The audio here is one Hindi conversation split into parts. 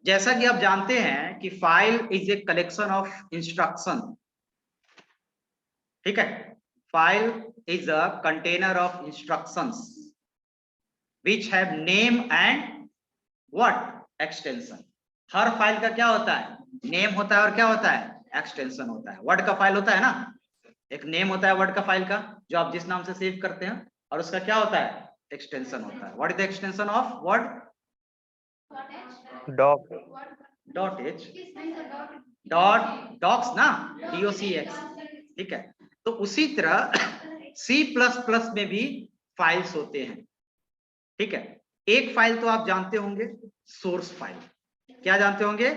जैसा कि आप जानते हैं कि file is a collection of instruction, ठीक है। File is a container of instructions which have name and what extension. Her file का क्या होता है, नेम होता है और क्या होता है, एक्सटेंशन होता है। वर्ड का फाइल होता है ना, एक नेम होता है वर्ड का फाइल का जो आप जिस नाम से सेव करते हैं, और उसका क्या होता है, एक्सटेंशन होता है। What is the extension of Word? Doc. Dot h, dot docx ना, DOCX, ठीक है। तो उसी तरह C++ में भी फाइल्स होते हैं, ठीक है। एक फाइल तो आप जानते होंगे, सोर्स फाइल। क्या जानते होंगे?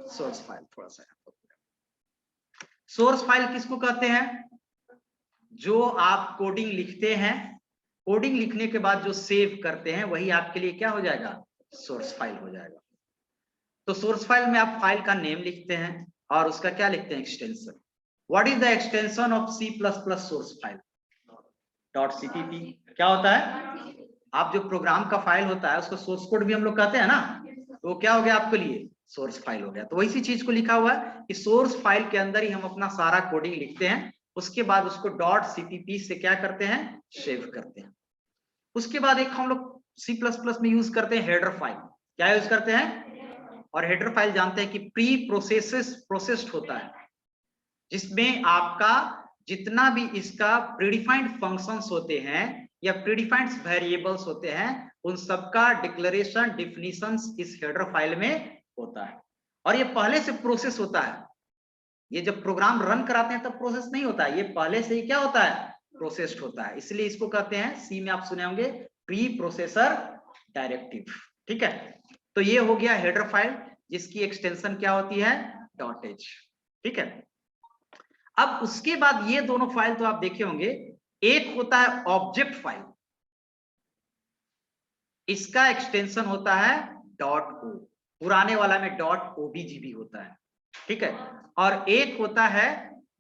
Source file. थोड़ा सा सोर्स फाइल किसको कहते हैं? जो आप कोडिंग लिखते हैं, कोडिंग लिखने के बाद जो सेव करते हैं वही आपके लिए क्या हो जाएगा, सोर्स फाइल हो जाएगा। तो सोर्स फाइल में आप फाइल का नेम लिखते हैं और उसका क्या लिखते हैं, extension. What is the extension of C++ source file? .cpp। क्या होता है? आप जो प्रोग्राम का फाइल होता है उसको सोर्स कोड भी हम लोग कहते हैं ना, तो क्या हो गया आपके लिए, सोर्स फाइल हो गया। तो वैसी चीज को लिखा हुआ है कि सोर्स फाइल के अंदर ही हम अपना सारा कोडिंग लिखते हैं, उसके बाद उसको .cpp से क्या करते हैं, सेव करते हैं। उसके बाद एक हम लोग C++ में यूज करते हैं हेडर फाइल। क्या यूज करते हैं? और हेडर फाइल जानते हैं कि प्री प्रोसेस्ड होता है, जिसमें आपका जितना भी इसका प्रीडिफाइंड फंक्शंस होते हैं या प्रीडिफाइंड वेरिएबल्स होते हैं, उन सबका डिक्लेरेशन डिफिनीशंस इस हेडर फाइल में होता है। और ये पहले से प्रोसेस होता है, ये जब प्रोग्राम रन कराते हैं तब प्रोसेस नहीं होता है, ये पहले से ही क्या होता है, प्रोसेस्ड होता है। इसलिए इसको कहते हैं, सी में आप सुने होंगे, प्री प्रोसेसर डायरेक्टिव, ठीक है। तो ये हो गया हेडर फाइल, जिसकी एक्सटेंशन क्या होती है, .h, ठीक है। अब उसके बाद ये दोनों फाइल तो आप देखे होंगे, एक होता है ऑब्जेक्ट फाइल, इसका एक्सटेंशन होता है .o, पुराने वाला में .obg भी होता है, ठीक है। और एक होता है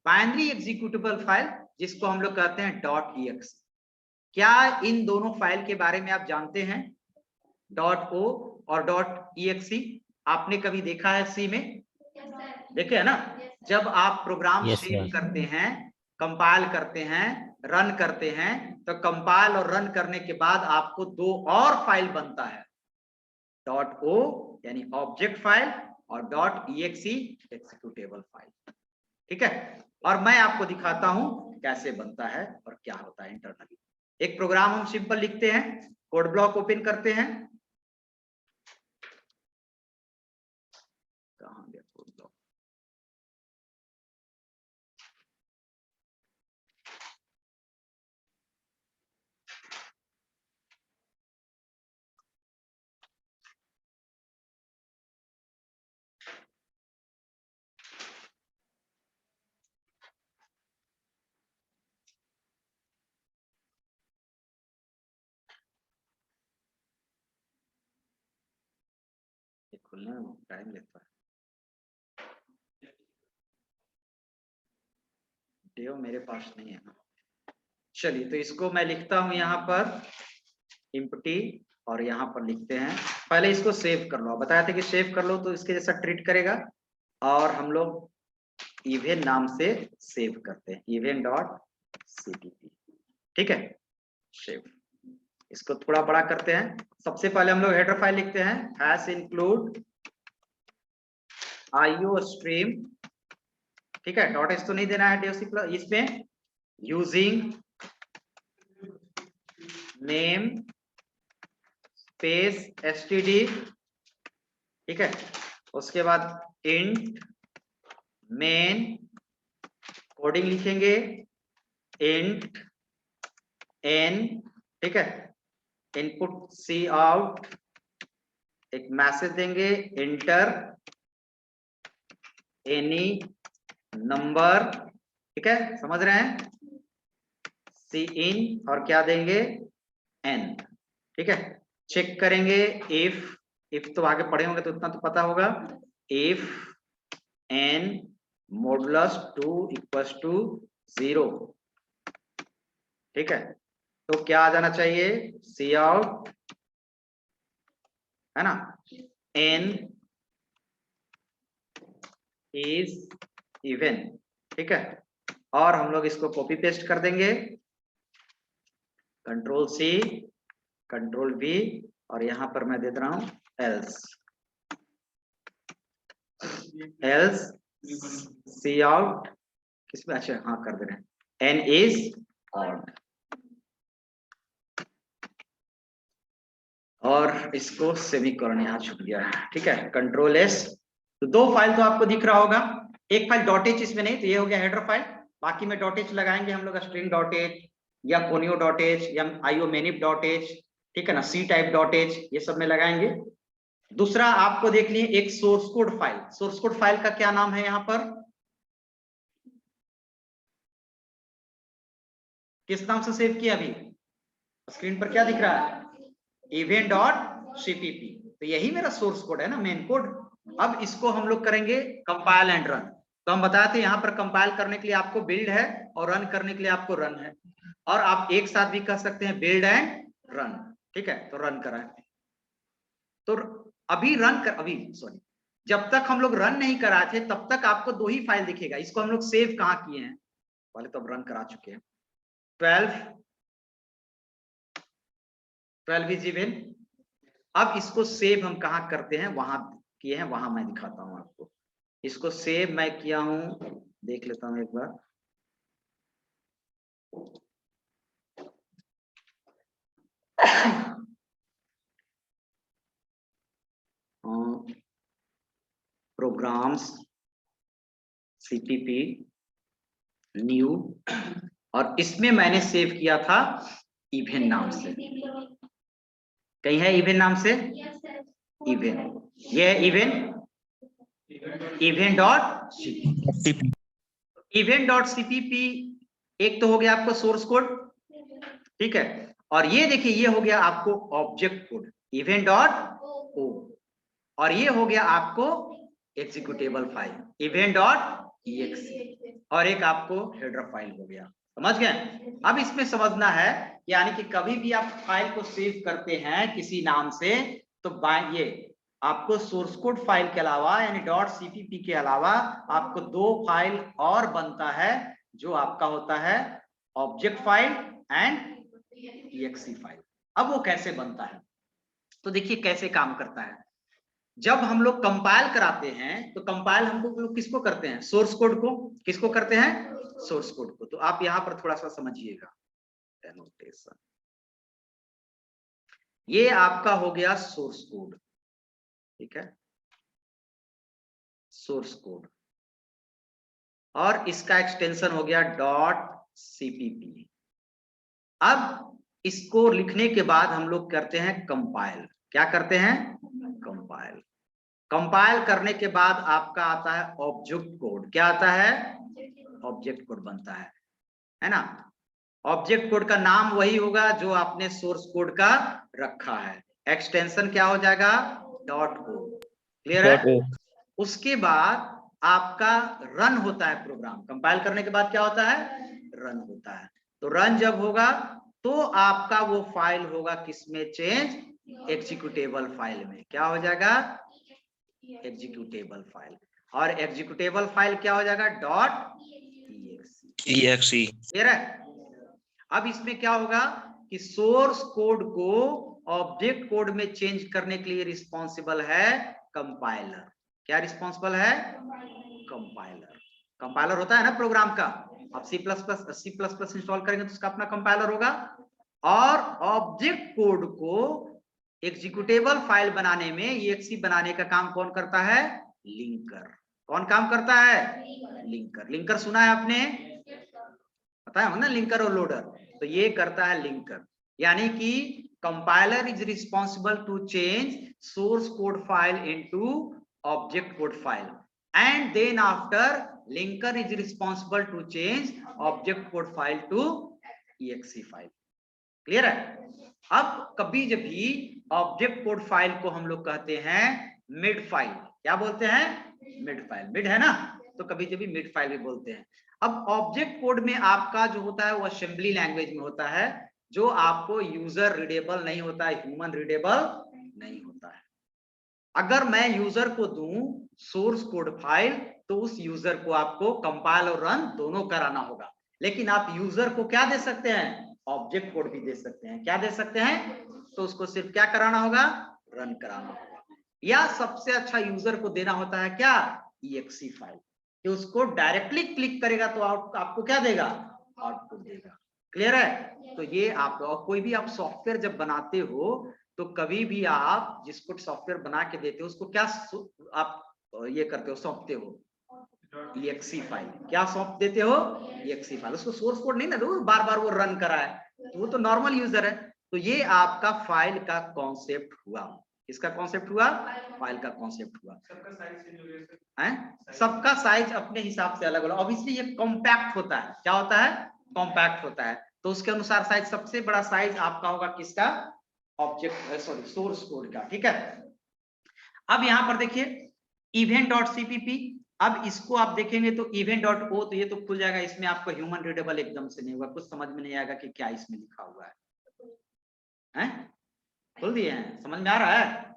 बाइनरी एग्जीक्यूटेबल फाइल, जिसको हम लोग कहते हैं .exe। क्या इन दोनों फाइल के बारे में आप जानते हैं? .o और .exe आपने कभी देखा है सी में? देखे है ना, जब आप प्रोग्राम सेव करते हैं, कंपाइल करते हैं, रन करते हैं, तो कंपाइल और रन करने के बाद आपको दो और फाइल बनता है, .o यानी ऑब्जेक्ट फाइल और .exe एग्जीक्यूटेबल फाइल, ठीक है। और मैं आपको दिखाता हूं कैसे बनता है और क्या होता है इंटरनली। एक प्रोग्राम हम सिंपल लिखते हैं, कोड ब्लॉक ओपन करते हैं, कहां गया कोड ब्लॉक, खुलने में टाइम लेता है, डेव मेरे पास नहीं है ना। चलिए, तो इसको मैं लिखता हूं यहाँ पर इम्पटी, और यहाँ पर लिखते हैं, पहले इसको सेव कर लो। बताया था कि सेव कर लो तो इसके जैसा ट्रीट करेगा, और हम लोग इवेंट नाम से सेव करते हैं, event.cpp, ठीक है। सेव, इसको थोड़ा बड़ा करते हैं। सबसे पहले हम लोग हेडर फाइल लिखते हैं, हैश इंक्लूड IOStream, ठीक है। .h तो नहीं देना है DOC+, इसमें यूजिंग नेम स्पेस std, ठीक है। उसके बाद इंट मेन, कोडिंग लिखेंगे इंट n, ठीक है। इनपुट सी आउट, एक मैसेज देंगे इंटर एनी नंबर, ठीक है, समझ रहे हैं। सी इन और क्या देंगे, n, ठीक है। चेक करेंगे इफ तो आगे पढ़े होंगे तो उतना तो पता होगा, if n modulus 2 equals to 0, ठीक है। तो क्या आ जाना चाहिए, सी आउट, है ना, n इज इवन, ठीक है। और हम लोग इसको कॉपी पेस्ट कर देंगे, कंट्रोल सी, कंट्रोल वी, और यहां पर मैं दे रहा हूं एल्स, एल्स सी आउट किसमें, अच्छा हाँ कर दे रहे हैं, एन इज ऑड, और इसको सेमीकोलन यहां छुप गया है, ठीक है, कंट्रोल एस। तो दो फाइल तो आपको दिख रहा होगा, एक फाइल डॉट एच इसमें नहीं, तो ये हो गया हेडर फाइल, बाकी में डॉट एच लगाएंगे हम लोग, स्ट्रिंग डॉट एच या कोनियो डॉट एच या आईओ मैनिप डॉट एच, ठीक है ना, सी टाइप डॉट एच, ये सब में लगाएंगे। दूसरा आपको देख लिए एक source code file, source code file का क्या नाम है यहां पर, किस नाम से सेव किया, अभी स्क्रीन पर क्या दिख रहा है, इवेंट डॉट सीपीपी, तो यही मेरा सोर्स कोड है ना, मेन कोड। अब इसको हम लोग करेंगे कंपाइल एंड रन। तो हम बताए थे यहाँ पर कंपाइल करने के लिए आपको बिल्ड है और रन करने के लिए आपको रन है, और आप एक साथ भी कह सकते हैं बिल्ड एंड रन, ठीक है। तो रन कराएं, तो अभी रन कर, अभी सॉरी, जब तक हम लोग रन नहीं कराए थे तब तक आपको दो ही फाइल दिखेगा, इसको हम लोग सेव कहाँ किए हैं, पहले तो अब रन करा चुके हैं। 12 इज इवन। अब इसको सेव हम कहाँ करते हैं, वहां किए हैं, वहां मैं दिखाता हूं आपको। इसको सेव मैं किया हूं, देख लेता हूं एक बार, प्रोग्राम्स सीपीपी न्यू, और इसमें मैंने सेव किया था इवेंट नाम से, कहीं है इवेंट नाम से, इवेंट, ये event, event dot CPP, event dot CPP एक तो हो गया आपको सोर्स कोड, ठीक है, और ये देखिए ये हो गया आपको object code event dot o, और ये हो गया आपको executable file event dot exe, और एक आपको हेडर फाइल हो गया, समझ गए। अब इसमें समझना है, यानी कि कभी भी आप फाइल को सेव करते हैं किसी नाम से, तो ये आपको सोर्स कोड फाइल के अलावा यानी डॉट सीपीपी के अलावा आपको दो फाइल और बनता है, जो आपका होता है object file and exe file. अब वो कैसे बनता है, तो देखिए कैसे काम करता है। जब हम लोग कंपाइल कराते हैं तो कंपाइल हम लोग किसको करते हैं, सोर्स कोड को, किसको करते हैं, सोर्स कोड को। तो आप यहां पर थोड़ा सा समझिएगा, एनोटेशन, ये आपका हो गया सोर्स कोड, ठीक है, सोर्स कोड, और इसका एक्सटेंशन हो गया डॉट सीपीपी। अब इसको लिखने के बाद हम लोग करते हैं कंपाइल, क्या करते हैं, कंपाइल। कंपाइल करने के बाद आपका आता है ऑब्जेक्ट कोड, क्या आता है, ऑब्जेक्ट कोड बनता है ना। ऑब्जेक्ट कोड का नाम वही होगा जो आपने सोर्स कोड का रखा है, एक्सटेंशन क्या हो जाएगा, डॉट ओ, क्लियर है। उसके बाद आपका रन होता है प्रोग्राम, कंपाइल करने के बाद क्या होता है, रन होता है। तो रन जब होगा तो आपका वो फाइल होगा किसमें चेंज, एग्जीक्यूटेबल फाइल में, क्या हो जाएगा, एग्जीक्यूटेबल फाइल, और एग्जीक्यूटेबल फाइल क्या हो जाएगा, डॉट एक्सी, क्लियर है। अब इसमें क्या होगा कि सोर्स कोड को ऑब्जेक्ट कोड में चेंज करने के लिए रिस्पॉन्सिबल है कंपाइलर, क्या रिस्पॉन्सिबल है, कंपाइलर। कंपाइलर होता है ना प्रोग्राम का, आप C++ इंस्टॉल करेंगे तो उसका अपना कंपाइलर होगा, और ऑब्जेक्ट कोड को एग्जीक्यूटेबल फाइल बनाने में EXE बनाने का काम कौन करता है, लिंकर। कौन काम करता है, लिंकर। लिंकर सुना है आपने, पता है ना, लिंकर और लोडर, तो ये करता है लिंकर। यानी कि compiler is responsible to change source code file into object code file, and then after linker is responsible to change object code file to EXE file, clear है। अब कभी जब भी ऑब्जेक्ट कोड फाइल को हम लोग कहते हैं मिड फाइल, क्या बोलते हैं, मिड फाइल, मिड है ना, तो कभी जब भी मिड फाइल भी बोलते हैं। अब ऑब्जेक्ट कोड में आपका जो होता है वो असेंबली लैंग्वेज में होता है, जो आपको यूजर रीडेबल नहीं होता है, ह्यूमन रीडेबल नहीं होता है। अगर मैं यूजर को दूं सोर्स कोड फाइल तो उस यूजर को आपको कंपाइल और रन दोनों कराना होगा, लेकिन आप यूजर को क्या दे सकते हैं, ऑब्जेक्ट कोड भी दे सकते हैं। क्या दे सकते हैं, तो उसको सिर्फ क्या कराना होगा, रन कराना होगा। या सबसे अच्छा यूजर को देना होता है क्या, EXE फाइल, कि उसको डायरेक्टली क्लिक करेगा तो आपको क्या देगा, आउटपुट देगा। क्लियर है। तो ये आप, और कोई भी आप सॉफ्टवेयर जब बनाते हो तो कभी भी आप जिसको सॉफ्टवेयर बना के देते हो उसको क्या आप ये करते हो, सौंपते हो, EXE फाइल। क्या सौंप देते हो, EXE फाइल। उसको सोर्स कोड नहीं ना दो बार बार वो रन करा है, तो वो तो नॉर्मल यूजर है। तो ये आपका फाइल का कॉन्सेप्ट हुआ। इसका कॉन्सेप्ट हुआ, फाइल का कॉन्सेप्ट हुआ। सबका साइज अपने हिसाब से अलग अलग। ऑब्वियसली ये कॉम्पैक्ट होता है। क्या होता है, कॉम्पैक्ट होता है, तो उसके अनुसार साइज, सबसे बड़ा साइज आपका होगा किसका, ऑब्जेक्ट सॉरी सोर्स कोड का। ठीक है। अब यहां पर देखिए event.cpp, अब इसको आप देखेंगे तो event.o, तो ये तो खुल जाएगा। इसमें आपको ह्यूमन रीडेबल एकदम से नहीं होगा, कुछ समझ में नहीं आएगा कि क्या इसमें लिखा हुआ है, हैं? खोल दिए हैं, समझ में आ रहा है,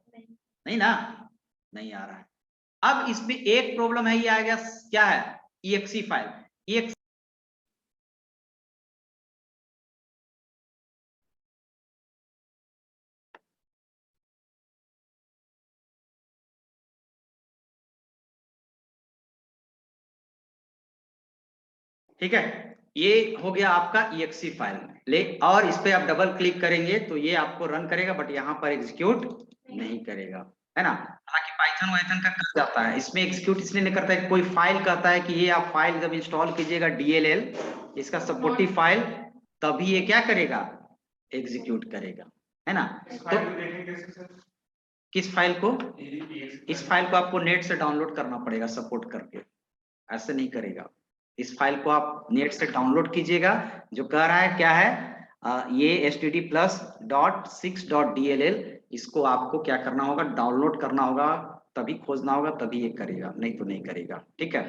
नहीं ना, नहीं आ रहा है। अब इसमें एक प्रॉब्लम है, ये आ गया क्या है, EXE फाइल। EXE ठीक है, ये हो गया आपका EXE फाइल ले, और इस पे आप डबल क्लिक करेंगे तो ये आपको रन करेगा, बट यहाँ पर एग्जीक्यूट नहीं करेगा, है ना। हालांकि पाइथन वाइथन का कर जाता है, इसमें एग्जीक्यूट इसलिए नहीं करता है। कोई फाइल कहता है कि ये आप फाइल जब इंस्टॉल कीजिएगा DLL, इसका सपोर्टिव फाइल, तभी ये क्या करेगा, एग्जीक्यूट करेगा, है ना। तो किस फाइल को, इस फाइल को आपको नेट से डाउनलोड करना पड़ेगा सपोर्ट करके, ऐसे नहीं करेगा। इस फाइल को आप नेट से डाउनलोड कीजिएगा। जो कह रहा है क्या है, ये std+.6.dll, इसको आपको क्या करना होगा, डाउनलोड करना होगा, तभी खोजना होगा, तभी ये करेगा, नहीं तो नहीं करेगा। ठीक है,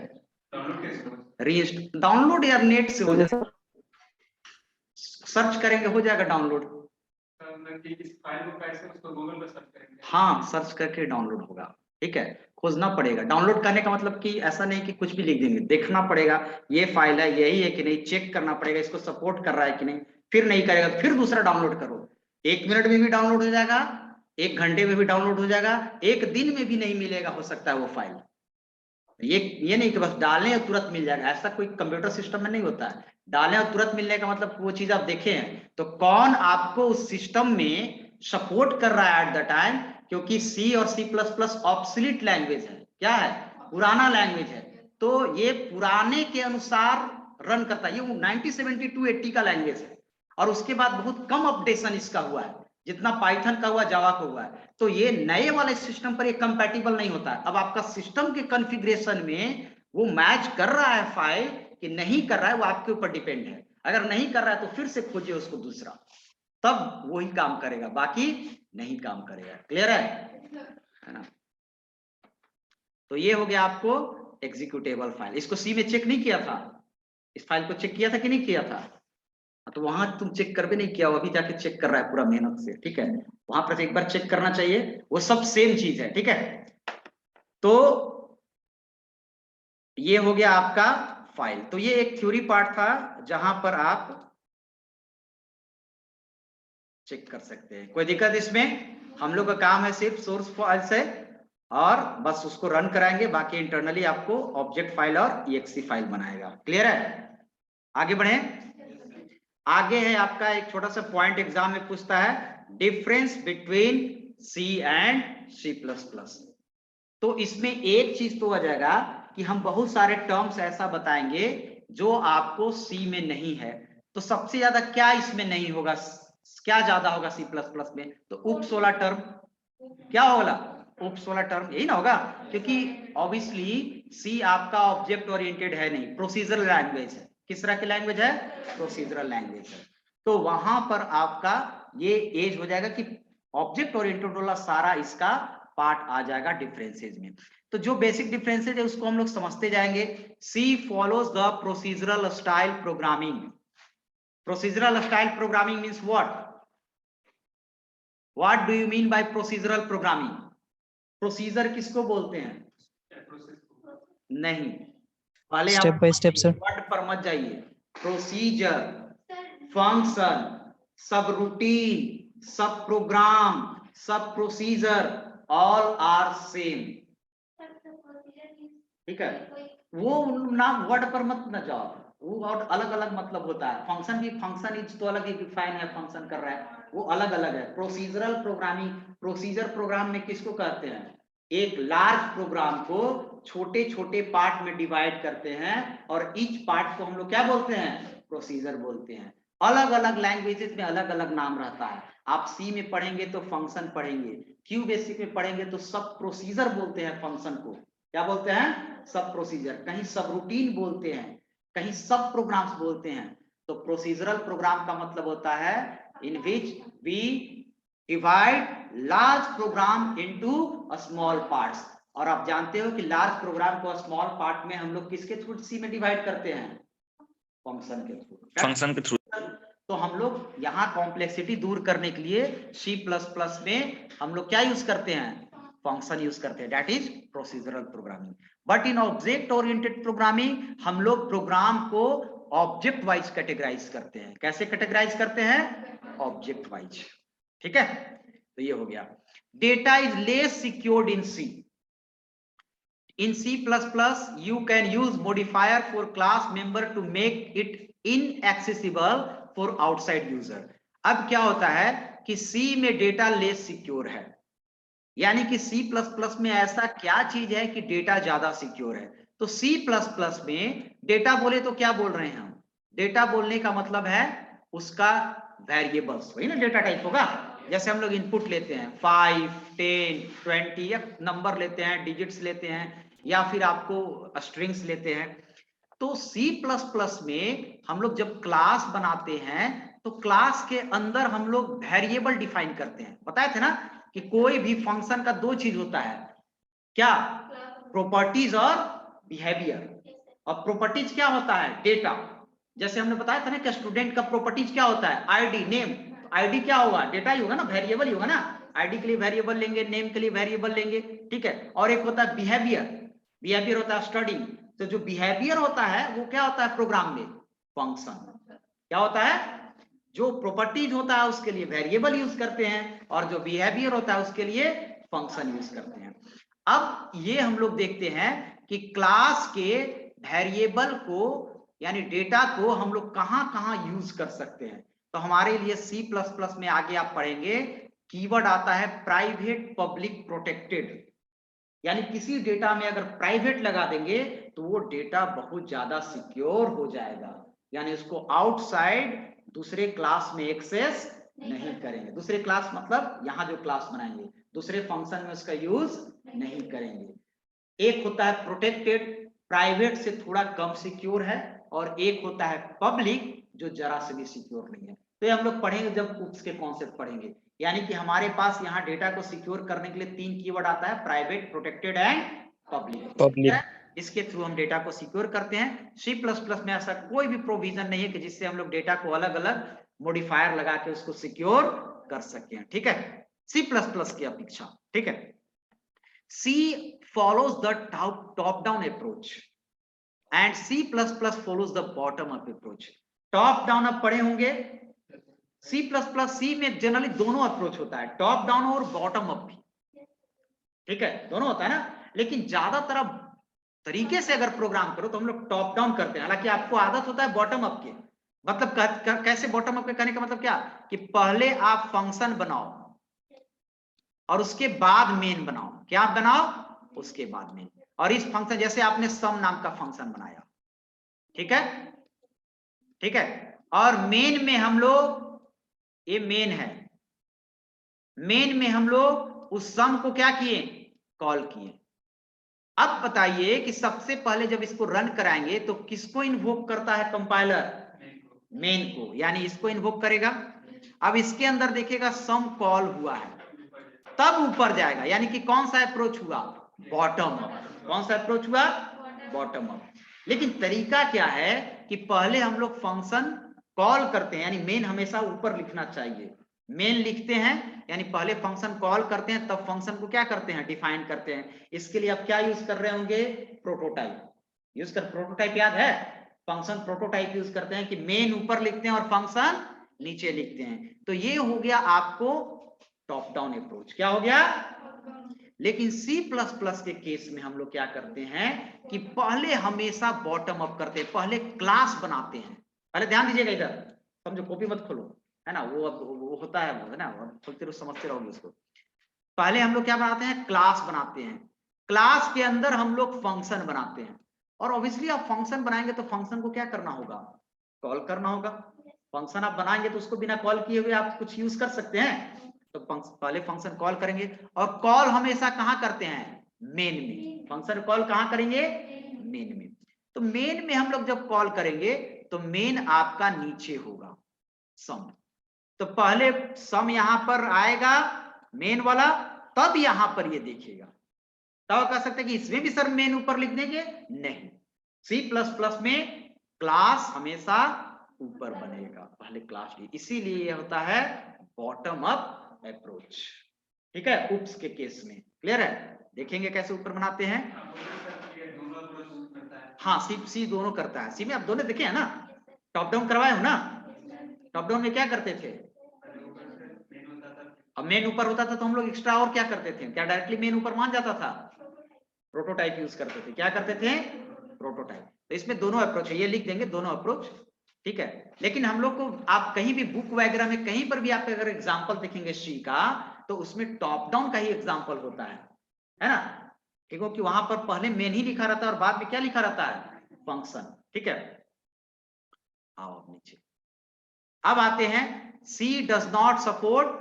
डाउनलोड यार नेट से हो जाएगा, सर्च करेंगे हो जाएगा डाउनलोड। हाँ, सर्च करके डाउनलोड होगा। ठीक है, खोजना पड़ेगा। डाउनलोड करने का मतलब कि ऐसा नहीं कि कुछ भी लिख देंगे, देखना पड़ेगा ये फाइल है, यही है कि नहीं, चेक करना पड़ेगा, इसको सपोर्ट कर रहा है कि नहीं। फिर नहीं करेगा तो फिर दूसरा डाउनलोड करो। 1 मिनट में भी डाउनलोड हो जाएगा, 1 घंटे में भी डाउनलोड हो जाएगा, 1 दिन में भी नहीं मिलेगा, हो सकता है वो फाइल। ये नहीं कि बस डालें और तुरंत मिल जाएगा, ऐसा कोई कंप्यूटर सिस्टम में नहीं होता है। डालें और तुरंत मिलने का मतलब वो चीज आप देखे हैं तो कौन आपको उस सिस्टम में सपोर्ट कर रहा है एट द टाइम, क्योंकि C और C++ ऑब्सोलीट लैंग्वेज है। क्या है, पुराना लैंग्वेज है, तो ये पुराने के अनुसार रन करता है। ये 1972-80 का लैंग्वेज है, और उसके बाद बहुत कम अपडेशन इसका हुआ है, जितना पाइथन का हुआ, जावा का हुआ है। तो ये नए वाले सिस्टम पर ये कंपैटिबल नहीं होता है। अब आपका सिस्टम के कॉन्फ़िगरेशन में वो मैच कर रहा है फाइल कि नहीं कर रहा है, वो आपके ऊपर डिपेंड है। अगर नहीं कर रहा है तो फिर से खोजिए उसको दूसरा, तब वही काम करेगा, बाकी नहीं काम करेगा। क्लियर है ना। तो ये हो गया आपको एग्जीक्यूटेबल फाइल। इसको C में चेक नहीं किया था, इस फाइल को चेक किया था कि नहीं किया था, तो वहां तुम चेक कर भी नहीं किया, अभी जाके चेक कर रहा है पूरा मेहनत से। ठीक है, वहां पर एक बार चेक करना चाहिए, वो सब सेम चीज है। ठीक है, तो ये हो गया आपका फाइल। तो ये एक थ्योरी पार्ट था जहां पर आप चेक कर सकते हैं, कोई दिक्कत इसमें। हम लोग का काम है सिर्फ सोर्स फाइल से और बस उसको रन कराएंगे, बाकी इंटरनली आपको ऑब्जेक्ट फाइल और EXE फाइल बनाएगा। क्लियर है, आगे बढ़े। आगे है आपका एक छोटा सा पॉइंट एग्जाम में पूछता है, difference between C and C++। तो इसमें एक चीज तो आ जाएगा कि हम बहुत सारे टर्म्स ऐसा बताएंगे जो आपको C में नहीं है। तो सबसे ज्यादा क्या इसमें नहीं होगा, क्या ज्यादा होगा C++ में, तो उप 16 टर्म। क्या होगा, उप 16 टर्म, यही ना होगा, क्योंकि ऑब्वियसली C आपका ऑब्जेक्ट ओरिएंटेड है नहीं, प्रोसीजरल लैंग्वेज है। किस तरह की लैंग्वेज है, प्रोसीजरल लैंग्वेज है। तो वहां पर आपका ये एज हो जाएगा कि ऑब्जेक्ट ओरिएंटेड वाला सारा इसका पार्ट आ जाएगा डिफरेंसेस में। तो जो बेसिक डिफरेंसेस है उसको हम लोग समझते जाएंगे। C follows the procedural style programming. Procedural style programming means what, what do you mean by procedural programming. Procedure किसको बोलते हैं? नहीं, पहले step by step sir. Word पर मत जाइए। प्रोसीजर, फंक्शन, सब रूटीन, सब प्रोग्राम, सब प्रोसीजर, ऑल आर सेम। ठीक है, वो नाम वर्ड पर मत न जाओ, वो और अलग अलग मतलब होता है। फंक्शन भी, फंक्शन इज तो अलग ही डिफाइन है, फंक्शन कर रहा है, वो अलग अलग है। प्रोसीजरल प्रोग्रामिंग, प्रोसीजर प्रोग्राम में किसको कहते हैं? एक लार्ज प्रोग्राम को छोटे छोटे पार्ट में डिवाइड करते हैं और ईच पार्ट को हम लोग क्या बोलते हैं? प्रोसीजर बोलते हैं। अलग अलग लैंग्वेजेस में अलग अलग नाम रहता है। आप सी में पढ़ेंगे तो फंक्शन पढ़ेंगे, क्यू बेसिक में पढ़ेंगे तो सब प्रोसीजर बोलते हैं फंक्शन को। क्या बोलते हैं? सब प्रोसीजर। कहीं सब रूटीन बोलते हैं, कहीं सब प्रोग्राम्स बोलते हैं। तो प्रोसीजरल प्रोग्राम का मतलब होता है in which we divide large program into small parts. और आप जानते हो कि लार्ज प्रोग्राम को स्मॉल पार्ट में हम लोग किसके थ्रू सी में डिवाइड करते हैं? फंक्शन के थ्रू। फंक्शन के थ्रू। तो हम लोग यहाँ कॉम्प्लेक्सिटी दूर करने के लिए C++ में हम लोग क्या यूज करते हैं? फंक्शन यूज करते हैं, that is procedural programming. But in object oriented programming हम लोग प्रोग्राम को ऑब्जेक्ट वाइज कैटेगराइज करते हैं। कैसे कैटेगराइज करते हैं? Object wise. ठीक है, तो ये हो गया। Data is less secured in C. In C++, you can use modifier for class member to make it inaccessible for outside user. अब क्या होता है कि C में डेटा लेस सिक्योर है, यानी कि C++ में ऐसा क्या चीज है कि डेटा ज्यादा सिक्योर है। तो C++ में डेटा बोले तो क्या बोल रहे हैं हम? डेटा बोलने का मतलब है उसका वेरिएबल्स, वही ना डेटा टाइप होगा। जैसे हम लोग इनपुट लेते हैं 5, 10, 20 या नंबर लेते हैं, डिजिट्स लेते हैं, या फिर आपको स्ट्रिंग्स लेते हैं। तो C++ में हम लोग जब क्लास बनाते हैं तो क्लास के अंदर हम लोग वेरिएबल डिफाइन करते हैं। बताए थे ना कि कोई भी फंक्शन का दो चीज होता है, क्या? प्रॉपर्टीज और बिहेवियर। और प्रॉपर्टीज क्या होता है? डेटा। जैसे हमने बताया था ना कि स्टूडेंट का प्रॉपर्टीज क्या होता है? ID, name. आईडी क्या होगा? डेटा ही होगा ना, वेरिएबल ही होगा ना। आईडी के लिए वेरिएबल लेंगे, नेम के लिए वेरिएबल लेंगे, ठीक है। और एक होता है बिहेवियर, बिहेवियर होता है स्टडी। तो जो बिहेवियर होता है वो क्या होता है प्रोग्राम में? फंक्शन। क्या होता है? जो प्रॉपर्टीज होता है उसके लिए वेरिएबल यूज करते हैं और जो बिहेवियर होता है उसके लिए फंक्शन यूज करते हैं। अब ये हम लोग देखते हैं कि क्लास के वेरिएबल को यानी डेटा को हम लोग कहां कहां यूज कर सकते हैं। तो हमारे लिए C++ में आगे आप पढ़ेंगे कीवर्ड आता है प्राइवेट, पब्लिक, प्रोटेक्टेड। यानी किसी डेटा में अगर प्राइवेट लगा देंगे तो वो डेटा बहुत ज्यादा सिक्योर हो जाएगा, यानी उसको आउटसाइड दूसरे क्लास में एक्सेस नहीं करेंगे। दूसरे क्लास मतलब यहाँ जो क्लास बनाएंगे, दूसरे फंक्शन में उसका यूज नहीं करेंगे। एक होता है प्रोटेक्टेड, प्राइवेट से थोड़ा कम सिक्योर है, और एक होता है पब्लिक जो जरा से भी सिक्योर नहीं है। तो ये हम लोग पढ़ेंगे जब उसके कॉन्सेप्ट पढ़ेंगे। यानी कि हमारे पास यहाँ डेटा को सिक्योर करने के लिए 3 कीवर्ड आता है, प्राइवेट, प्रोटेक्टेड एंड पब्लिक। इसके थ्रू हम डेटा को सिक्योर करते हैं। C++ में ऐसा कोई भी प्रोविजन नहीं है कि जिससे हम लोग डेटा को अलग अलग मॉडिफायर लगा के उसको सिक्योर कर सके, ठीक है, C++ की अपेक्षा। ठीक है, C follows the top down approach and C++ follows the bottom up approach. Top down आप पढ़े होंगे, C++ में जनरली दोनों अप्रोच होता है, टॉप डाउन और बॉटम अप भी, ठीक है, दोनों होता है ना। लेकिन ज्यादातर अब तरीके से अगर प्रोग्राम करो तो हम लोग टॉप डाउन करते हैं, हालांकि आपको आदत होता है बॉटम अप के। मतलब कैसे बॉटम अप के कहने का मतलब क्या कि पहले आप फंक्शन बनाओ और उसके बाद मेन बनाओ। क्या बनाओ? उसके बाद मेन। और इस फंक्शन जैसे आपने सम नाम का फंक्शन बनाया, ठीक है, ठीक है, और मेन में हम लोग, ये मेन है, मेन में हम लोग उस सम को क्या किए? कॉल किए। अब बताइए कि सबसे पहले जब इसको रन कराएंगे तो किसको इन्वोक करता है कंपाइलर? मेन को, यानी इसको इन्वोक करेगा। अब इसके अंदर देखिएगा सम कॉल हुआ है, तब ऊपर जाएगा, यानी कि कौन सा अप्रोच हुआ? Bottom up. कौन सा अप्रोच हुआ? Bottom up. लेकिन तरीका क्या है कि पहले हम लोग फंक्शन कॉल करते हैं, यानी मेन हमेशा ऊपर लिखना चाहिए, मेन लिखते हैं यानी पहले फंक्शन कॉल करते हैं, तब फंक्शन को क्या करते हैं, डिफाइन करते हैं। इसके लिए आप क्या यूज कर रहे होंगे, प्रोटोटाइप यूज कर। प्रोटोटाइप याद है, फंक्शन प्रोटोटाइप यूज करते हैं कि मेन ऊपर लिखते हैं और फंक्शन नीचे लिखते हैं। तो ये हो गया आपको टॉप डाउन अप्रोच। क्या हो गया? लेकिन C++ के केस में हम लोग क्या करते हैं कि पहले हमेशा बॉटम अप करते हैं, पहले क्लास बनाते हैं। पहले ध्यान दीजिएगा, इधर समझो, कॉपी मत खोलो, है ना, वो होता है, वो है ना, खोलते रहो, समझते रहोगे उसको। पहले हम लोग क्या बनाते हैं, क्लास बनाते हैं। क्लास के अंदर हम लोग फंक्शन बनाते हैं, और ऑब्वियसली आप फंक्शन बनाएंगे तो फंक्शन को क्या करना होगा, कॉल करना होगा। फंक्शन आप बनाएंगे तो उसको बिना कॉल किए हुए आप कुछ यूज कर सकते हैं, तो पहले फंक्शन कॉल करेंगे। और कॉल हमेशा कहां करते हैं, मेन में। फंक्शन कॉल कहां करेंगे, मेन में। तो मेन में हम लोग जब कॉल करेंगे तो मेन आपका नीचे होगा, सम। तो पहले सम यहां पर आएगा मेन वाला, तब यहां पर ये देखेगा। तब कह सकते हैं कि इसमें भी सर मेन ऊपर लिख देंगे, नहीं। C++ में क्लास हमेशा ऊपर बनेगा, पहले क्लास ली, इसीलिए ये होता है बॉटम अप अप्रोच। ठीक है, उप्स के केस में क्लियर है। देखेंगे कैसे ऊपर बनाते हैं। हाँ, सी दोनों करता है। सी में आप दोनों देखे हैं ना, टॉप डाउन करवाए हो ना। टॉप डाउन में क्या करते थे, अब मेन ऊपर होता था तो हम लोग एक्स्ट्रा और क्या करते थे, क्या डायरेक्टली मेन ऊपर मान जाता था, प्रोटोटाइप यूज करते थे। क्या करते थे, प्रोटोटाइप। तो इसमें दोनों अप्रोच है, ये लिख देंगे दोनों अप्रोच। ठीक है, लेकिन हम लोग को आप कहीं भी बुक वगैरह में कहीं पर भी आप अगर एग्जांपल देखेंगे सी का, तो उसमें टॉप डाउन का ही एग्जांपल होता है ना, क्योंकि वहां पर पहले मेन ही लिखा रहता है और बाद में क्या लिखा रहता है, फंक्शन। ठीक है, आओ नीचे। अब आते हैं, C does not support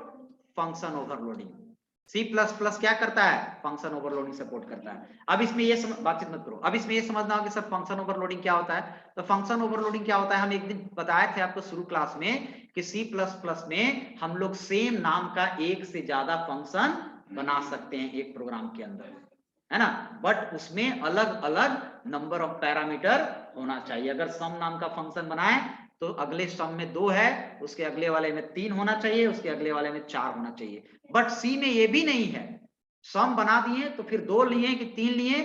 function overloading. C++ क्या करता है, फंक्शन ओवरलोडिंग सपोर्ट करता है। अब इसमें ये बातचीत मत करो, अब इसमें ये समझना होगा कि सर फंक्शन ओवरलोडिंग क्या होता है। तो फंक्शन ओवरलोडिंग क्या होता है, हम एक दिन बताए थे आपको शुरू क्लास में कि C++ में हम लोग सेम नाम का एक से ज्यादा फंक्शन बना सकते हैं एक प्रोग्राम के अंदर, है ना, बट उसमें अलग अलग नंबर ऑफ पैरामीटर होना चाहिए। अगर सम नाम का फंक्शन बनाए तो अगले सम में 2 है, उसके अगले वाले में 3 होना चाहिए, उसके अगले वाले में 4 होना चाहिए। बट सी में ये भी नहीं है, सम बना दिए तो फिर 2 लिए कि 3 लिए,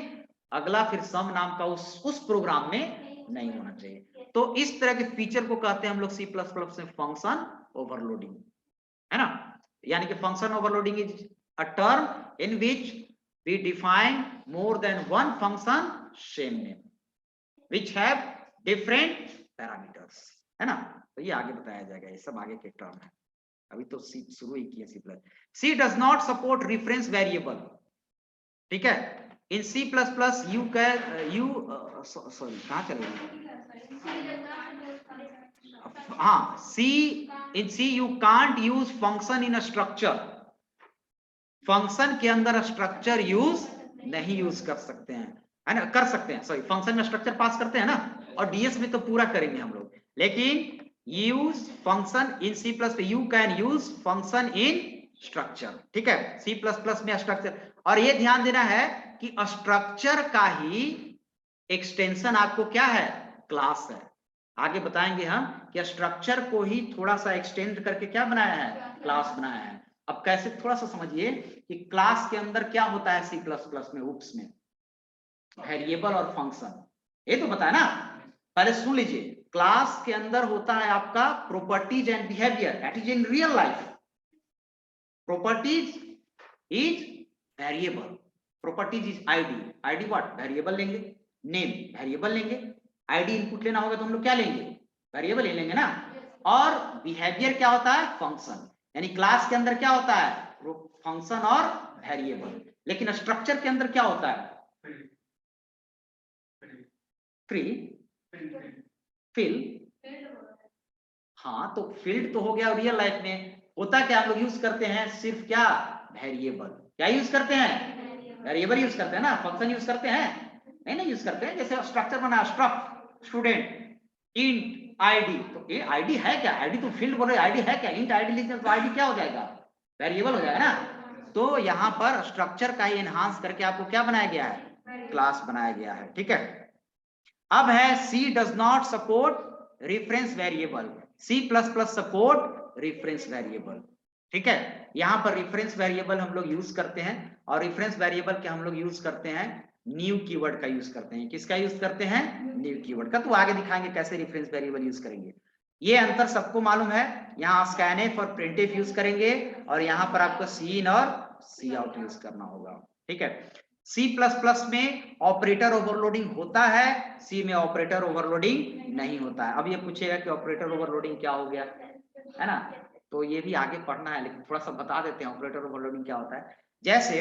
अगला फिर सम नाम का उस प्रोग्राम में नहीं होना चाहिए। तो इस तरह के फीचर को कहते हैं हम लोग C++ में फंक्शन ओवरलोडिंग, है ना। यानी कि function overloading is a term in which we define more than one function same name which have different parameters, है ना। तो ये आगे बताया जाएगा, ये सब आगे के टर्म है, अभी तो सी शुरू ही किया। C does not support reference variable। ठीक है, इन C++ you can sorry कहाँ चले गए, हाँ, in C you can't use function in a structure। Function के अंदर स्ट्रक्चर यूज नहीं यूज कर सकते हैं, है ना, कर सकते हैं, सॉरी, फंक्शन में स्ट्रक्चर पास करते हैं ना, और डीएस में तो पूरा करेंगे हम लोग। लेकिन use function in C++, you can use function in structure. ठीक है, C++ में स्ट्रक्चर, और ये ध्यान देना है कि स्ट्रक्चर का ही एक्सटेंशन आपको क्या है, क्लास है। आगे बताएंगे हम कि स्ट्रक्चर को ही थोड़ा सा एक्सटेंड करके क्या बनाया है, क्लास बनाया है। अब कैसे, थोड़ा सा समझिए कि क्लास के अंदर क्या होता है C++ में, उप्स में, वेरिएबल और फंक्शन, ये तो बताया ना। पहले सुन लीजिए, क्लास के अंदर होता है आपका properties and behaviour, that is in real life. Properties is variable, properties is ID, ID what, variable लेंगे, नेम वेरिएबल लेंगे, आईडी इनपुट लेना होगा तो हम लोग क्या लेंगे, वेरिएबल ले लेंगे ना। और बिहेवियर क्या होता है, फंक्शन। यानी क्लास के अंदर क्या होता है, फंक्शन और वेरिएबल। लेकिन स्ट्रक्चर के अंदर क्या होता है, फ्री, फिल, हाँ, तो फील्ड तो हो गया। रियल लाइफ में होता क्या, हम लोग यूज करते हैं सिर्फ क्या, वेरिएबल। क्या यूज करते हैं, वेरिएबल यूज करते हैं ना, फंक्शन यूज करते हैं नहीं यूज करते हैं। जैसे स्ट्रक्चर बना, स्ट्रक्ट स्टूडेंट इंट आईडी, तो ये आईडी है क्या, आईडी तो फील्ड बोल रहे, आईडी है क्या, इंट आईडी लिखते हैं तो आईडी क्या हो जाएगा, वेरिएबल हो जाएगा ना। तो यहाँ पर स्ट्रक्चर का ही एनहांस करके आपको क्या बनाया गया है, क्लास बनाया गया है। ठीक है, अब है C does not support reference variable। C++ support reference variable। ठीक है, यहाँ पर रेफरेंस वेरिएबल हम लोग यूज करते हैं, और रेफरेंस वेरिएबल के हम लोग यूज करते हैं न्यू कीवर्ड का यूज करते हैं। किसका यूज करते हैं? न्यू कीवर्ड का। तो आगे दिखाएंगे कैसे रेफरेंस वेरिएबल यूज करेंगे। ये अंतर सबको मालूम है। यहाँ स्कैनफ और प्रिंटफ यूज करेंगे, और यहाँ पर आपको सी इन और सी आउट यूज करना होगा। ठीक है, सी प्लस प्लस में ऑपरेटर ओवरलोडिंग होता है, सी में ऑपरेटर ओवरलोडिंग नहीं होता है। अब ये पूछेगा कि ऑपरेटर ओवरलोडिंग क्या हो गया, है ना, तो ये भी आगे पढ़ना है, लेकिन थोड़ा सा बता देते हैं ऑपरेटर ओवरलोडिंग क्या होता है। जैसे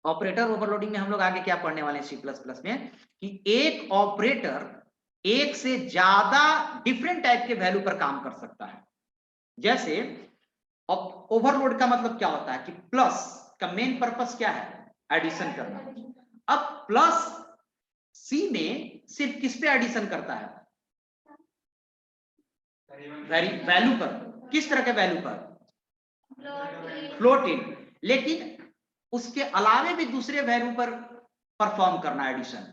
ऑपरेटर ओवरलोडिंग में हम लोग आगे क्या पढ़ने वाले हैं सी प्लस प्लस में, कि एक ऑपरेटर एक से ज्यादा डिफरेंट टाइप के वैल्यू पर काम कर सकता है। जैसे ओवरलोड का मतलब क्या होता है कि प्लस का मेन पर्पस क्या है? एडिशन करना। अब प्लस सी में सिर्फ किस पे एडिशन करता है? वैल्यू पर। किस तरह के वैल्यू पर? फ्लोटिंग। लेकिन उसके अलावे भी दूसरे वैल्यू पर परफॉर्म करना एडिशन।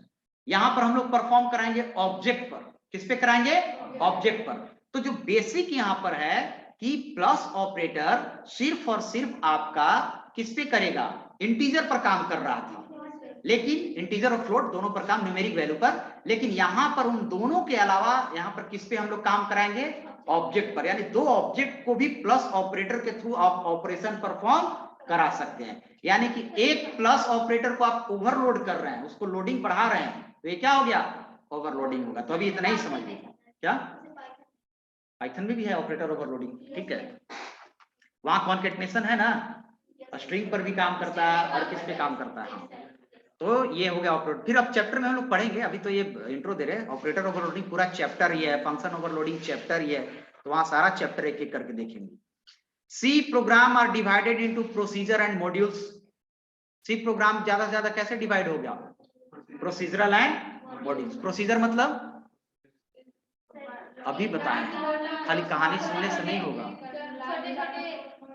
यहां पर हम लोग परफॉर्म कराएंगे ऑब्जेक्ट पर। किस पे कराएंगे? ऑब्जेक्ट पर। तो जो बेसिक यहां पर है कि प्लस ऑपरेटर सिर्फ और सिर्फ आपका किस पे करेगा? इंटीजर पर काम कर रहा था, लेकिन इंटीजर और फ्लोट दोनों पर काम, न्यूमेरिक वैल्यू पर। लेकिन यहां पर उन दोनों के अलावा यहां पर किस पे हम लोग काम कराएंगे? ऑब्जेक्ट पर। यानी दो ऑब्जेक्ट को भी प्लस ऑपरेटर के थ्रू आप ऑपरेशन परफॉर्म करा सकते हैं। यानी कि एक प्लस ऑपरेटर को आप ओवरलोड कर रहे हैं, उसको लोडिंग बढ़ा रहे हैं, तो ये क्या हो गया? ओवरलोडिंग होगा। तो अभी इतना ही समझ लीजिए। क्या पाइथन में भी है ऑपरेटर ओवरलोडिंग? ठीक है, वहां कॉन्केटनेशन है ना, स्ट्रिंग पर भी काम करता है और किस पे काम करता है। तो ये हो गया ऑपरेटर। फिर अब चैप्टर में हम लोग पढ़ेंगे, अभी तो ये इंट्रो दे रहे हैं। ऑपरेटर ओवरलोडिंग पूरा चैप्टर ही है, फंक्शन ओवरलोडिंग चैप्टर ही है, तो वहां सारा चैप्टर एक एक करके देखेंगे। C program are divided into procedure and modules. C program ज्यादा से ज्यादा कैसे डिवाइड हो गया? Procedural and modules. प्रोसीजर मतलब अभी बताएं, खाली कहानी सुनने से नहीं होगा।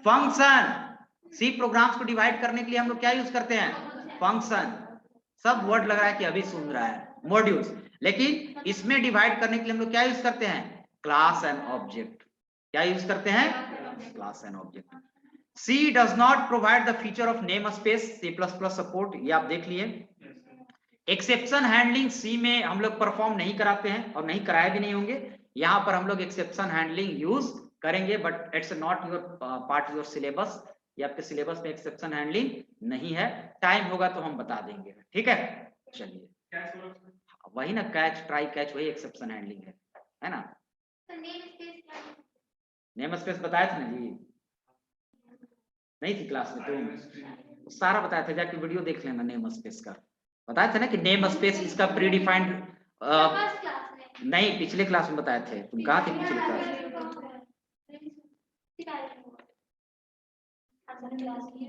फंक्शन। सी प्रोग्राम्स को डिवाइड करने के लिए हम लोग क्या यूज करते हैं? फंक्शन। सब वर्ड लग रहा है कि अभी सुन रहा है। मॉड्यूल्स। लेकिन इसमें डिवाइड करने के लिए हम लोग क्या यूज करते हैं? Class and object. क्या यूज करते हैं? Class and object. C does not provide the feature of namespace. C++ support, ये आप देख लिए। एक्सेप्शन हैंडलिंग C में हम लोग परफॉर्म नहीं कराते हैं और नहीं कराए भी नहीं होंगे। यहां पर हम लोग एक्सेप्शन हैंडलिंग यूज करेंगे, but it's not your part your syllabus. ये आपके सिलेबस में एक्सेप्शन हैंडलिंग नहीं है। टाइम होगा तो हम बता देंगे। ठीक है, चलिए। वही ना, कैच ट्राई कैच, वही एक्सेप्शन हैंडलिंग है ना। नेम स्पेस बताया था ना जी, नहीं थी क्लास में? तो सारा बताया था, जाके वीडियो देख लेना। नेम स्पेस का बताया था ना कि नेम स्पेस इसका प्री डिफाइंड। नहीं, पिछले क्लास में बताए थे। तुम कहाँ थे पिछले क्लास में?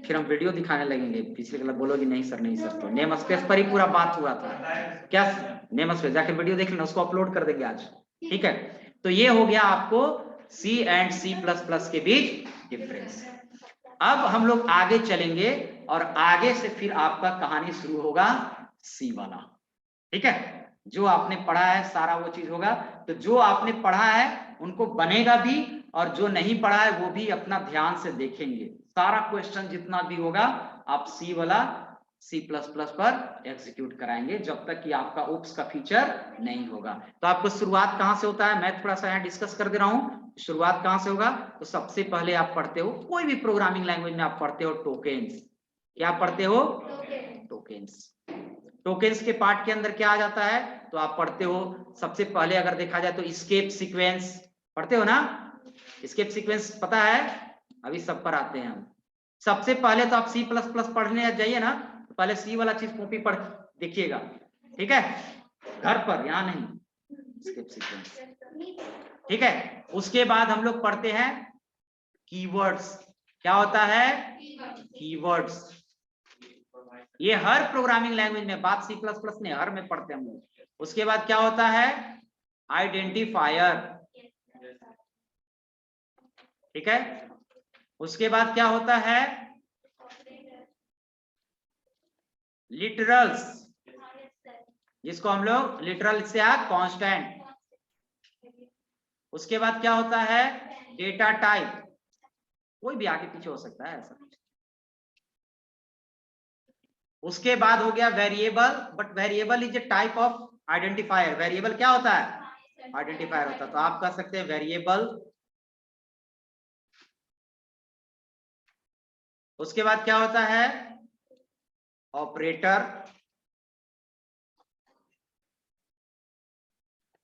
फिर हम वीडियो दिखाने लगेंगे। पिछले क्लास बोलोगे नहीं सर, नहीं सर। तो नेम स्पेस पर ही पूरा बात हुआ था। क्या नेम स्पेस? जाके वीडियो देख लेना, उसको अपलोड कर देंगे आज। ठीक है, तो ये हो गया आपको C एंड C++ के बीच डिफरेंस। अब हम लोग आगे चलेंगे और आगे से फिर आपका कहानी शुरू होगा सी वाला। ठीक है, जो आपने पढ़ा है सारा वो चीज होगा। तो जो आपने पढ़ा है उनको बनेगा भी, और जो नहीं पढ़ा है वो भी अपना ध्यान से देखेंगे। सारा क्वेश्चन जितना भी होगा आप सी वाला C++ पर एग्जीक्यूट कराएंगे, जब तक कि आपका उप्स का फीचर नहीं होगा। तो आपको शुरुआत कहां से होता है, मैं थोड़ा सा यहाँ डिस्कस कर दे रहा हूं। शुरुआत कहां से होगा? तो सबसे पहले आप पढ़ते हो, कोई भी प्रोग्रामिंग लैंग्वेज में आप पढ़ते हो टोकेन्स। क्या पढ़ते हो? टोकेन्स। टोकेन्स के पार्ट के अंदर क्या आ जाता है? तो आप पढ़ते हो सबसे पहले, अगर देखा जाए तो स्केप सीक्वेंस पढ़ते हो ना। स्केप सीक्वेंस पता है? अभी सब पर आते हैं हम। सबसे पहले तो आप C++ पढ़ने जाइए ना, तो पहले सी वाला चीज कॉपी पढ़ देखिएगा। ठीक है, घर पर, यहाँ नहीं। Escape sequence. ठीक है, उसके बाद हम लोग पढ़ते हैं कीवर्ड्स। क्या होता है? कीवर्ड्स। ये हर प्रोग्रामिंग लैंग्वेज में, बात C++ ने हर में पढ़ते हैं हम लोग। उसके बाद क्या होता है? आइडेंटिफायर। ठीक है, उसके बाद क्या होता है? लिटरल्स, जिसको हम लोग लिटरल से कांस्टेंट। उसके बाद क्या होता है? Data type. कोई भी आगे पीछे हो सकता है ऐसा। उसके बाद हो गया variable, but variable is a type of identifier. Variable क्या होता है? आइडेंटिफायर होता है। तो आप कह सकते हैं वेरिएबल। उसके बाद क्या होता है? ऑपरेटर।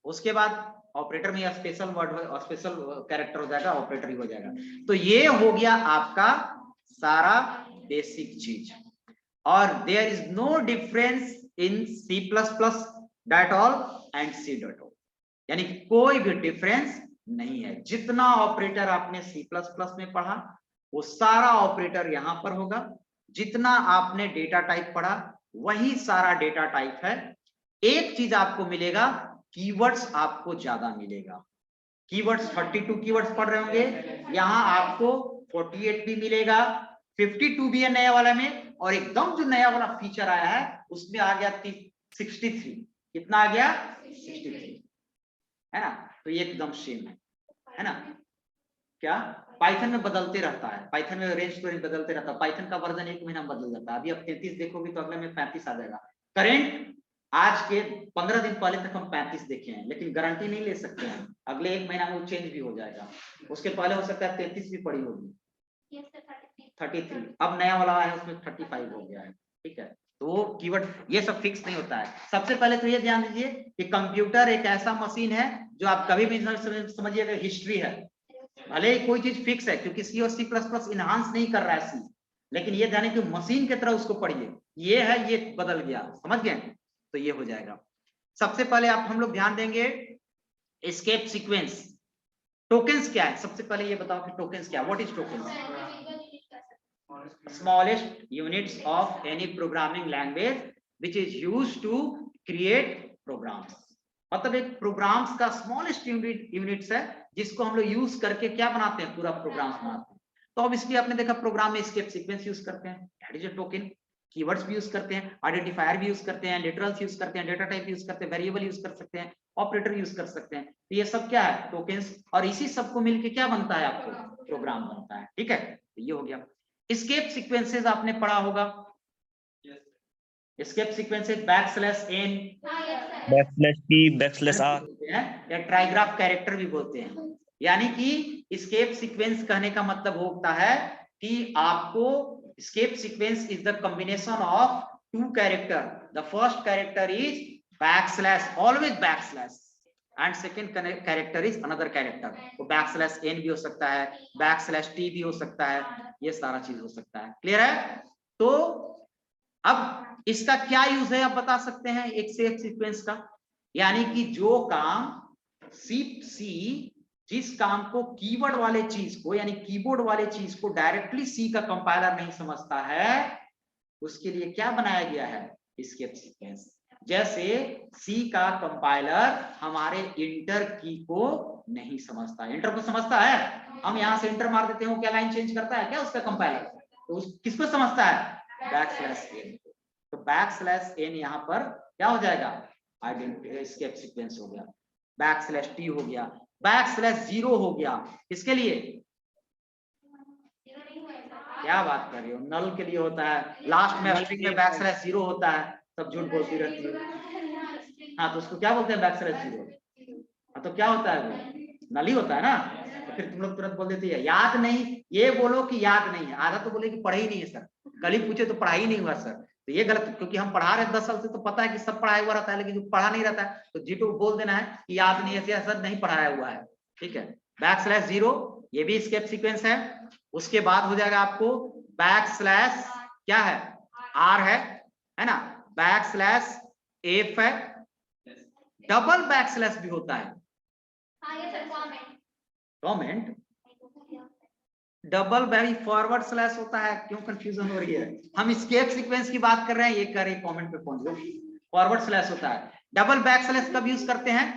उसके बाद ऑपरेटर में स्पेशल वर्ड और स्पेशल कैरेक्टर हो जाएगा, ऑपरेटर ही हो जाएगा। तो ये हो गया आपका सारा बेसिक चीज। और there is no difference in C++ dot all and C dot all, यानी कोई भी डिफरेंस नहीं है। जितना ऑपरेटर आपने C++ में पढ़ा वो सारा ऑपरेटर यहां पर होगा। जितना आपने डेटा टाइप पढ़ा वही सारा डेटा टाइप है। एक चीज आपको मिलेगा, कीवर्ड्स आपको ज्यादा मिलेगा। कीवर्ड्स 32 कीवर्ड्स पढ़ रहे होंगे, यहां आपको 48 भी मिलेगा, 52 भी है नया वाला में, और एकदम जो नया वाला फीचर आया है उसमें आ गया 63। कितना आ गया? 63, है ना। तो ये एकदम सेम है ना। क्या पाइथन में बदलते रहता है, पाइथन में रेंज टू रेंज बदलते रहता है। पाइथन का वर्जन 1 महीना में बदल जाता है। अभी आप 33 देखोगे तो अगले में 35 आ जाएगा। करेंट आज के 15 दिन पहले तक हम 35 देखे हैं, लेकिन गारंटी नहीं ले सकते हैं, अगले 1 महीना में वो चेंज भी हो जाएगा। उसके पहले हो सकता है 33 भी पड़ी होगी, 33। अब नया वाला आया है उसमें 35 हो गया है, ठीक है। तो वो कीवर्ड ये सब फिक्स नहीं होता है। सबसे पहले तो ये ध्यान दीजिए कि कंप्यूटर एक ऐसा मशीन है जो आप कभी भी समझिएगा हिस्ट्री है। भले ही कोई चीज फिक्स है, क्योंकि C और C++ इनहांस नहीं कर रहा है C, लेकिन ये ध्यान है कि मशीन की तरह उसको पढ़िए। ये है, ये बदल गया, समझ गए? तो ये हो जाएगा। सबसे पहले हम लोग ध्यान देंगे एस्केप सीक्वेंस। टोकन्स क्या है? सबसे पहले ये बताओ कि टोकन्स क्या है। What is tokens? smallest units of any programming language which is used to create programs। मतलब एक प्रोग्राम्स का स्मॉलेस्ट यूनिट्स है जिसको हम लोग यूज करके क्या बनाते हैं? पूरा प्रोग्राम बनाते हैं। तो अब इसलिए आपने देखा प्रोग्राम में एस्केप सीक्वेंस यूज करते हैं, that is a token. Keywords भी यूज करते हैं, आइडेंटिफायर भी यूज करते हैं, लिटरल्स यूज करते हैं, डेटा टाइप यूज करते हैं, वेरिएबल यूज कर सकते हैं, ऑपरेटर यूज कर सकते हैं। तो ये सब क्या है? टोकन्स। और इसी सबको मिलके क्या बनता है? आपको प्रोग्राम बनता है, ठीक है। तो ये हो गया। एस्केप सीक्वेंसेस आपने पढ़ा होगा। Escape sequences backslash n, backslash p, backslash r या ट्राइग्राफ कैरेक्टर भी बोलते हैं। यानी कि एस्केप सीक्वेंस कहने का मतलब होता है कि आपको escape sequence is the combination of 2 character. The first character is backslash, always backslash, and second character is another character. तो बैकस्लैश n भी हो सकता है, बैकस्लैश t भी हो सकता है, ये सारा चीज हो सकता है। क्लियर है? तो अब इसका क्या यूज है आप बता सकते हैं एस्केप सीक्वेंस का? यानी कि जो काम सी जिस काम को कीवर्ड वाले चीज को, यानी कीबोर्ड वाले चीज को डायरेक्टली सी का कंपाइलर नहीं समझता है, उसके लिए क्या बनाया गया है? Escape sequence. जैसे सी का कंपाइलर हमारे इंटर की को नहीं समझता है। इंटर को समझता है? हम यहां से इंटर मार देते हैं, क्या लाइन चेंज करता है क्या उसका कंपाइलर? तो किसको समझता है? Backslash n। तो बैकस्लैश n यहाँ पर क्या हो जाएगा? आइडेंटिटी एस्केप सीक्वेंस हो गया। बैकस्लैश t हो गया, बैकस्लैश 0 हो गया। किसके लिए? क्या बात कर रही हो? नल के लिए होता है। लास्ट में स्ट्रिंग में बैकस्लैश 0 होता है, सब झूठ बोलती रहती है। हाँ, तो उसको क्या बोलते हैं? बैकस्लैश 0। हाँ, तो क्या होता है? वो नल ही होता है ना। तो फिर तुम लोग तुरंत बोल देती है याद नहीं। ये बोलो कि याद नहीं है, आधा तो बोले कि पढ़ा ही नहीं है सर, कल ही पूछे तो पढ़ा ही नहीं हुआ सर। तो ये गलत, क्योंकि हम पढ़ा रहे 10 साल से, तो पता है कि सब पढ़ाया हुआ रहता है, लेकिन जो पढ़ा नहीं रहता है तो जीटो बोल देना है कि याद नहीं है सर, नहीं पढ़ाया हुआ है, ठीक है। बैकस्लैश 0 ये भी एस्केप सीक्वेंस है। उसके बाद हो जाएगा आपको बैकस्लैश क्या है? r है ना, बैकस्लैश f है, डबल बैकस्लैश भी होता है, कमेंट, डबल बैरी फॉरवर्ड स्लैश होता है। क्यों कंफ्यूजन हो रही है? हम एस्केप सीक्वेंस की बात कर रहे हैं, ये कर रहे कमेंट पे पहुंच लो। फॉरवर्ड स्लैश होता है। डबल बैक स्लैश कब यूज करते हैं?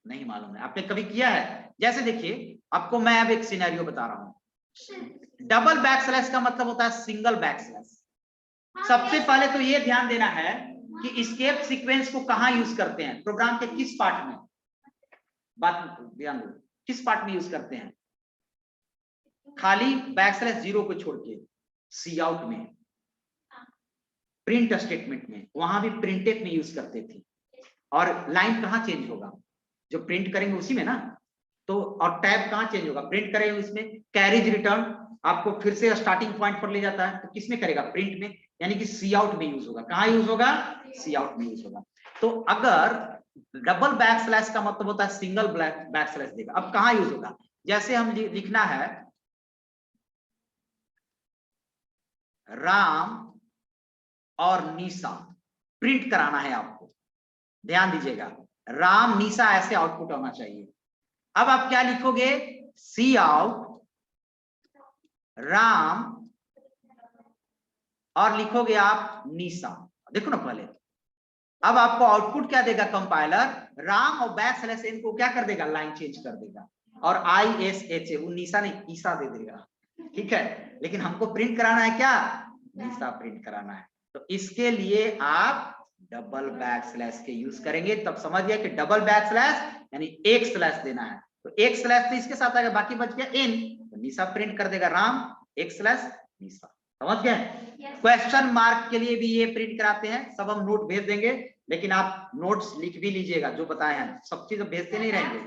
नहीं मालूम है, आपने कभी किया है? जैसे देखिए, आपको मैं अब एक सिनेरियो बता रहा हूं। डबल बैक स्लैश का मतलब होता है सिंगल बैक स्लैश। सबसे पहले तो ये ध्यान देना है कि एस्केप सीक्वेंस को कहां यूज करते हैं, प्रोग्राम के किस पार्ट में? बात ध्यान दो, किस पार्ट में यूज करते हैं? खाली बैकस्लैश जीरो को छोड़ के सी आउट में, प्रिंट स्टेटमेंट में, वहां भी प्रिंटेफ में यूज करते थे। और लाइन कहाँ चेंज होगा, जो प्रिंट करेंगे उसी में ना, तो और टैब कहाँ चेंज होगा, प्रिंट करेंगे उसमें। कैरेज रिटर्न आपको फिर से स्टार्टिंग पॉइंट पर ले जाता है, तो किसमें करेगा, प्रिंट में, यानी कि सी आउट में यूज होगा। कहाँ यूज होगा, सी आउट में यूज होगा। तो अगर डबल बैकस्लैश का मतलब होता है सिंगल बैकस्लैश देगा। अब कहाँ यूज होगा, जैसे हम लिखना है राम और निशा, प्रिंट कराना है आपको, ध्यान दीजिएगा, राम निशा ऐसे आउटपुट होना चाहिए। अब आप क्या लिखोगे, सी आउट राम और लिखोगे आप निशा। देखो ना पहले, अब आपको आउटपुट क्या देगा कंपाइलर, राम और बैकस्लैश एन को क्या कर देगा, लाइन चेंज कर देगा, और ISH वो निशा नहीं ईसा दे देगा, ठीक है। लेकिन हमको प्रिंट कराना है क्या, निशा प्रिंट कराना है। तो इसके लिए आप डबल बैकस्लैश के यूज करेंगे। तब समझ गया कि डबल बैकस्लैश यानी एक स्लैश देना है, तो एक स्लैश तो इसके साथ आएगा, बाकी बच गया एन, तो निशा प्रिंट कर देगा राम एक स्लैश निशा। समझ गए। क्वेश्चन मार्क के लिए भी ये प्रिंट कराते हैं, सब हम नोट भेज देंगे, लेकिन आप नोट्स लिख भी लीजिएगा जो बताए हैं, सब चीज भेजते नहीं रहेंगे।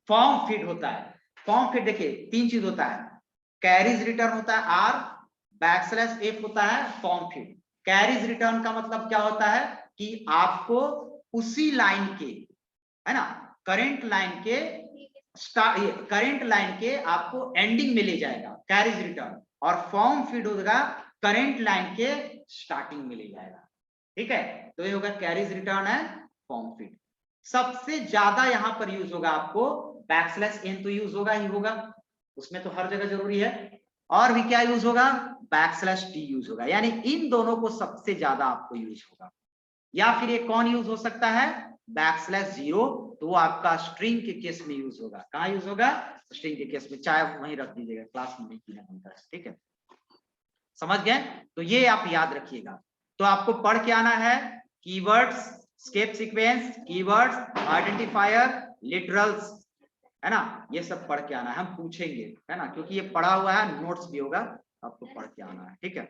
फॉर्म फीड होता है, फॉर्म फीड देखिए तीन चीज होता है, कैरीज रिटर्न होता है आर, बैकस्लैश एफ होता है फॉर्म फीड। कैरीज रिटर्न का मतलब क्या होता है कि आपको उसी लाइन के, है ना, करंट लाइन के आपको एंडिंग में ले जाएगा कैरीज रिटर्न, और फॉर्म फीड होगा करंट लाइन के स्टार्टिंग में ले जाएगा, ठीक है। तो ये होगा कैरीज रिटर्न है फॉर्म फीड। सबसे ज्यादा यहां पर यूज होगा आपको बैकस्लैश एन, तो यूज होगा ही होगा, उसमें तो हर जगह जरूरी है। और भी क्या यूज होगा, बैकस्लैश टी यूज होगा, यानी इन दोनों को सबसे ज्यादा आपको यूज होगा। या फिर एक कौन यूज हो सकता है, बैकस्लैश जीरो, तो वो आपका स्ट्रिंग के केस में यूज होगा। कहाँ यूज होगा, स्ट्रिंग के केस में, चाहे वहीं रख दीजिएगा, क्लास में नहीं किया बनता है, ठीक है। समझ गए, तो ये आप याद रखिएगा। तो आपको पढ़ के आना है keywords, escape sequence, keywords, identifier, literals, है ना, ये सब पढ़ के आना है, हम पूछेंगे, है ना, क्योंकि ये पढ़ा हुआ है, नोट्स भी होगा, आपको पढ़ के आना है, ठीक है।